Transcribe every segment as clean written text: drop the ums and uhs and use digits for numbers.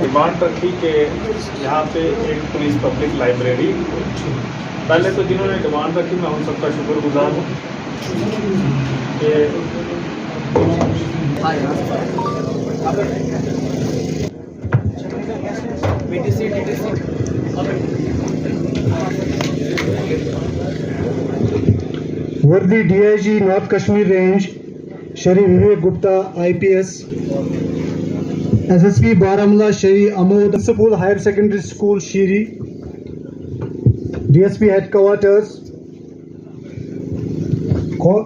Demand रखी कि यहाँ पे एक पुलिस पब्लिक लाइब्रेरी, पहले तो जिन्होंने डिमांड रखी मैं उन सबका शुक्रगुजार हूँ कि वर्दी DIG north Kashmir range Shri Vivek Gupta IPS, SSP Baramulla Shri Amod principal higher secondary school Sheeri, DSP headquarters,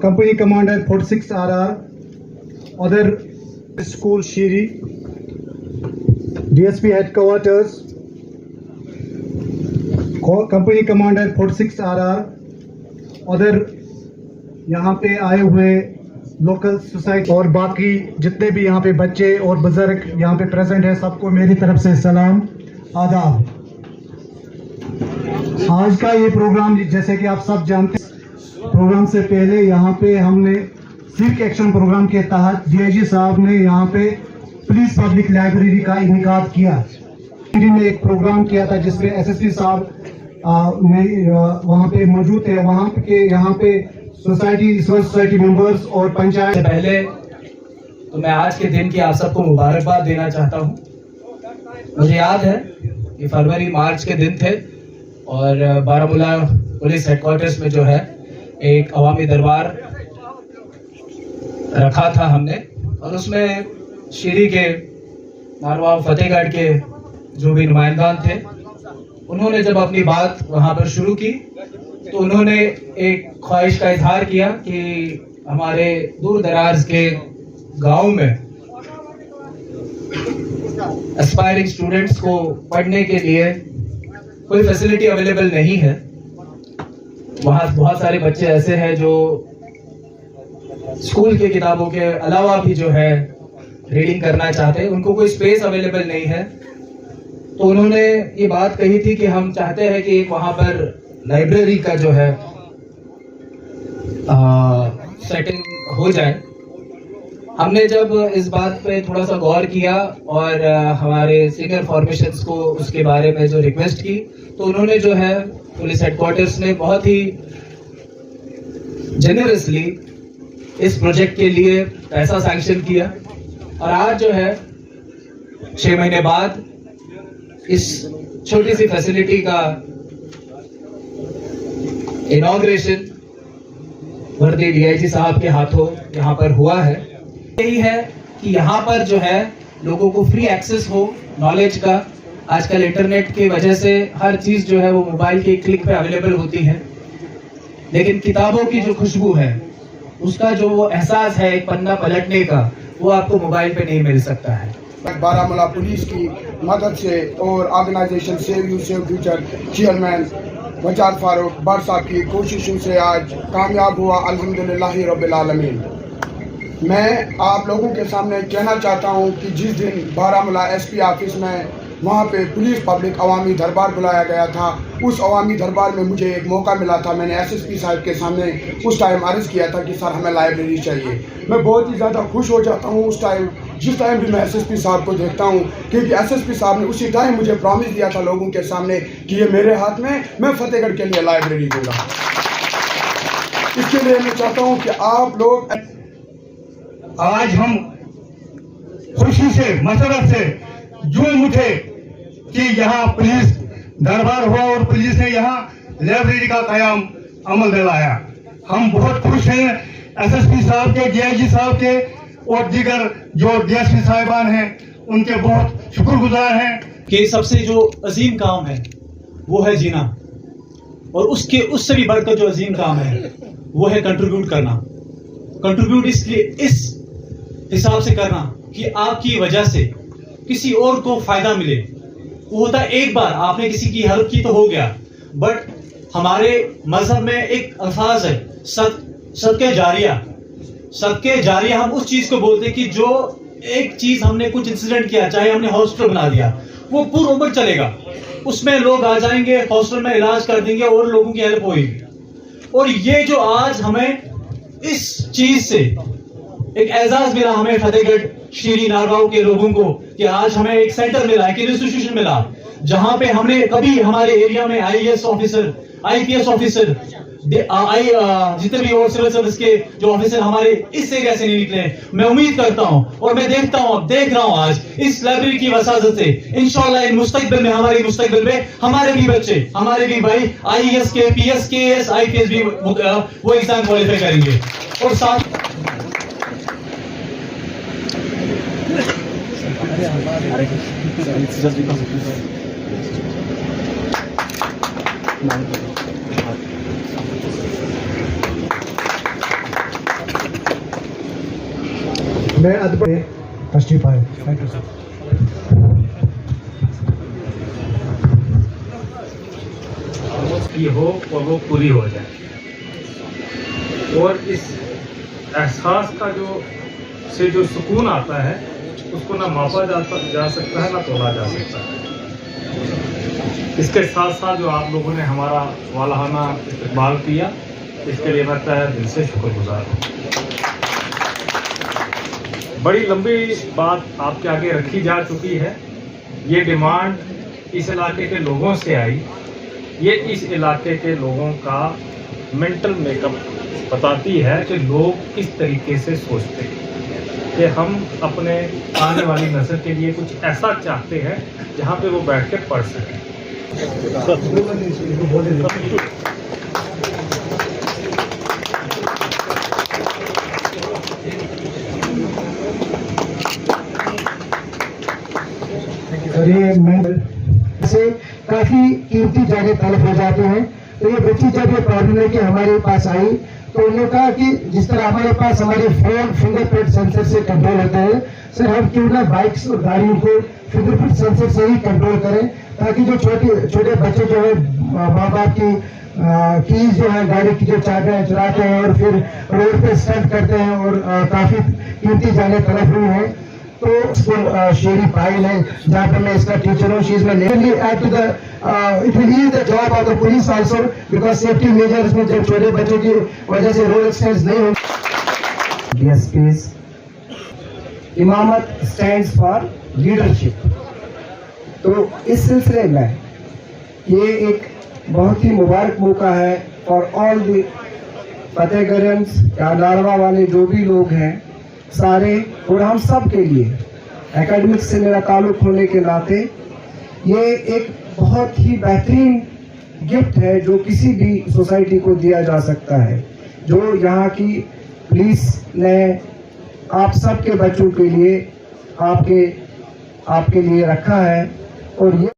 company commander 46 RR other school Sheeri, DSP headquarters, company commander 46 RR other यहाँ पे आए हुए लोकल सोसाइटी और बाकी जितने भी यहाँ पे बच्चे और बुजुर्ग यहाँ पे प्रेजेंट है, सबको मेरी तरफ से सलाम आदाब। आज का ये प्रोग्राम जैसे कि आप सब जानते हैं, प्रोग्राम से पहले यहाँ पे हमने सिविक एक्शन प्रोग्राम के तहत DIG साहब ने यहाँ पे पुलिस पब्लिक लाइब्रेरी का इनेकाद किया। में एक प्रोग्राम किया था जिसमें SSP साहब वहाँ पे मौजूद है। वहाँ के यहाँ पे सोसाइटी मेंबर्स और पंचायत पहले तो मैं आज के दिन की आप सबको मुबारकबाद देना चाहता हूँ। मुझे याद है कि फरवरी मार्च के दिन थे और बारामूला पुलिस हेडक्वार्टर्स में जो है एक अवामी दरबार रखा था हमने, और उसमें शीरी के, मारवा, फतेहगढ़ के जो भी नुमाइंदान थे, उन्होंने जब अपनी बात वहाँ पर शुरू की तो उन्होंने एक ख्वाहिश का इजहार किया कि हमारे दूर दराज के गांव में एस्पायरिंग स्टूडेंट्स को पढ़ने के लिए कोई फैसिलिटी अवेलेबल नहीं है। वहाँ बहुत सारे बच्चे ऐसे हैं जो स्कूल के किताबों के अलावा भी जो है रीडिंग करना चाहते हैं, उनको कोई स्पेस अवेलेबल नहीं है। तो उन्होंने ये बात कही थी कि हम चाहते हैं कि एक वहाँ पर लाइब्रेरी का जो है सेटिंग हो जाए। हमने जब इस बात पे थोड़ा सा गौर किया और हमारे सीनियर फॉर्मेशंस को उसके बारे में जो रिक्वेस्ट की, तो उन्होंने जो है पुलिस हेडक्वार्टर्स ने बहुत ही जेनरसली इस प्रोजेक्ट के लिए पैसा सैंक्शन किया, और आज जो है 6 महीने बाद इस छोटी सी फैसिलिटी का इनॉग्रेशन वर्दी DIG साहब के हाथों यहाँ पर हुआ है। यही है कि यहाँ पर जो है लोगों को फ्री एक्सेस हो नॉलेज का। आजकल इंटरनेट की वजह से हर चीज जो है वो मोबाइल के क्लिक पे अवेलेबल होती है, लेकिन किताबों की जो खुशबू है, उसका जो वो एहसास है एक पन्ना पलटने का, वो आपको मोबाइल पे नहीं मिल सकता है। बारामूला पुलिस की मदद से और organisation save you save future chairman Wazar Farooq बर साहब की कोशिशों से आज कामयाब हुआ, अल्हम्दुलिल्लाह रब्बिल आलमीन। मैं आप लोगों के सामने कहना चाहता हूं कि जिस दिन बारामूला SP ऑफिस में वहां पे पुलिस पब्लिक अवामी दरबार बुलाया गया था, उस अवामी दरबार में मुझे एक मौका मिला था। मैंने SSP साहब के सामने उस टाइम अर्ज़ किया था कि सर हमें लाइब्रेरी चाहिए। मैं बहुत ही ज़्यादा खुश हो जाता हूँ उस टाइम, जिस टाइम भी मैं SSP साहब को देखता हूँ, क्योंकि SSP साहब ने उसी टाइम मुझे प्रॉमिस दिया था लोगों के सामने कि ये मेरे हाथ में, मैं फतेहगढ़ के लिए लाइब्रेरी दूंगा। इसके लिए मैं चाहता हूँ कि आप लोग, आज हम खुशी से मसरत से झूम उठे कि यहाँ पुलिस दरबार हुआ और पुलिस ने यहाँ लाइब्रेरी का कयाम अमल दिलाया। हम बहुत खुश हैं SSP साहब के, DIG साहब के और दीगर जो DSP साहिबान हैं, उनके बहुत शुक्रगुजार हैं कि सबसे जो अजीम काम है वो है जीना, और उससे भी बढ़कर जो अजीम काम है वो है कंट्रीब्यूट करना। कंट्रीब्यूट इसलिए इस हिसाब से करना कि आपकी वजह से किसी और को फायदा मिले, वो होता है एक बार आपने किसी की हेल्प की तो हो गया, बट हमारे मजहब में एक अल्फाज है सदके जारिया। सदके जारिया हम उस चीज को बोलते हैं कि जो एक चीज हमने कुछ इंसिडेंट किया, चाहे हमने हॉस्पिटल बना दिया, वो पूरी उम्र चलेगा, उसमें लोग आ जाएंगे, हॉस्पिटल में इलाज कर देंगे और लोगों की हेल्प होगी। और ये जो आज हमें इस चीज से एक एजाज मिला, हमें फतेहगढ़ शीरी नारगांव के लोगों को, कि आज हमें एक सेंटर मिला, एक इंस्टीट्यूशन मिला, जहां पे हमने कभी हमारे एरिया में आईएएस ऑफिसर, आईपीएस ऑफिसर, जितने भी और सिविल सर्विस के जो ऑफिसर हमारे इस एरिया से नहीं निकले। मैं उम्मीद करता हूं और मैं देख रहा हूं आज इस लाइब्रेरी की वसाजत से इंशाल्लाह इन मुस्तकबिल में, हमारे मुस्तकबिल में हमारे भी बच्चे, हमारे भी भाई आईएएस के, पीएस के, एस, आईपीएस भी वो एग्जाम क्वालिफाई करेंगे। और साथ मैं अदब तशरीफ आए। Thank you sir. की हो और वो पूरी हो जाए, और इस एहसास का जो सुकून आता है उसको ना मापा जा सकता है, ना तोड़ा जा सकता है। इसके साथ साथ जो आप लोगों ने हमारा वालाहाना इस्तकबाल किया, इसके लिए मैं तहे दिल से शुक्रगुजार हूँ। बड़ी लंबी बात आपके आगे रखी जा चुकी है। ये डिमांड इस इलाके के लोगों से आई, ये इस इलाके के लोगों का मेंटल मेकअप बताती है कि लोग किस तरीके से सोचते हैं कि हम अपने आने वाली नस्ल के लिए कुछ ऐसा चाहते हैं जहाँ पे वो बैठ के पढ़ सकें। और ये से काफी कीमती जगह तलब हो जाते हैं। तो ये बच्ची जब ये प्रॉब्लम लेके हमारे पास आई तो उन्होंने कहा कि जिस तरह हमारे पास हमारे फोन फिंगरप्रिंट सेंसर से कंट्रोल होता है, सर हम क्यों ना बाइक्स और गाड़ियों को फिंगरप्रिंट सेंसर से ही कंट्रोल करें, ताकि जो छोटे बच्चे जो है माँ बाप की कीज जो है गाड़ी की जो चाबियां चलाते हैं और फिर रोड पे स्टंट करते हैं और काफी कीमती जाने तलब हुई है। तो शेरी फाइल है जहाँ पर मैं इसका टीचर हूँ। She is my ad to the it will ease the job of the police also, because safety measures में जब छोटे बच्चों की वजह से रोड एक्सीडेंट्स नहीं होंगे। डीएसपीज इमामत स्टैंड्स फॉर लीडरशिप। तो इस सिलसिले में ये एक बहुत ही मुबारक मौका है फॉर ऑल द फतेहगढ़ियंस या नारवा वाले जो भी लोग हैं सारे, और हम सब के लिए एकेडमिक्स से मेरा ताल्लुक होने के नाते ये एक बहुत ही बेहतरीन गिफ्ट है जो किसी भी सोसाइटी को दिया जा सकता है, जो यहाँ की पुलिस ने आप सब के बच्चों के लिए आपके लिए रखा है। और ये